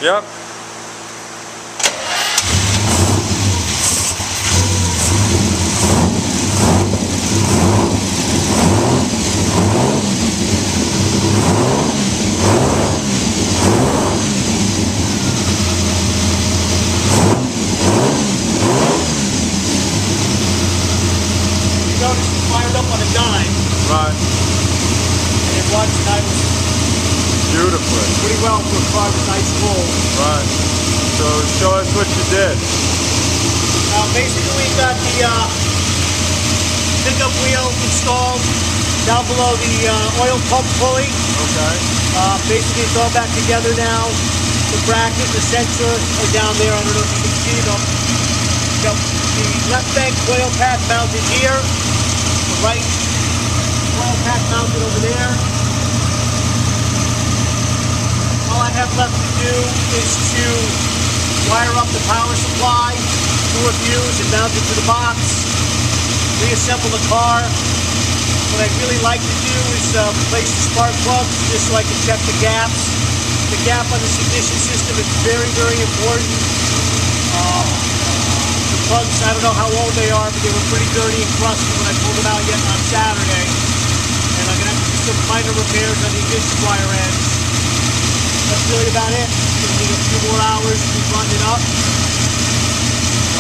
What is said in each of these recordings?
Yep. Notice it fired up on a dime, Right. and it runs nice, Beautifully. pretty well for a car that's ice cold. Right. So show us what you did. Basically, we've got the pickup wheel installed down below the oil pump pulley. Okay. Basically, it's all back together now. The bracket, the sensor are down there. I don't know if you can see them. We've got the left bank oil pack mounted here. The right oil pack mounted over there. All I have left to do is to wire up the power supply to a fuse and mount it to the box, reassemble the car. What I'd really like to do is replace the spark plugs just so I can check the gaps. The gap on this ignition system is very, very important. The plugs, I don't know how old they are, but they were pretty dirty and crusty when I pulled them out yet on Saturday. And I'm going to have to do some minor repairs on the ignition wire ends. That's really about it. It's going to need a few more hours to run it up.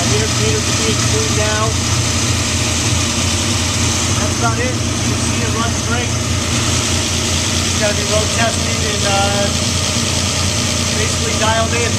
The air cleaners are being cleaned now. That's about it. You can see it runs great. It's got to be road tested and basically dialed in.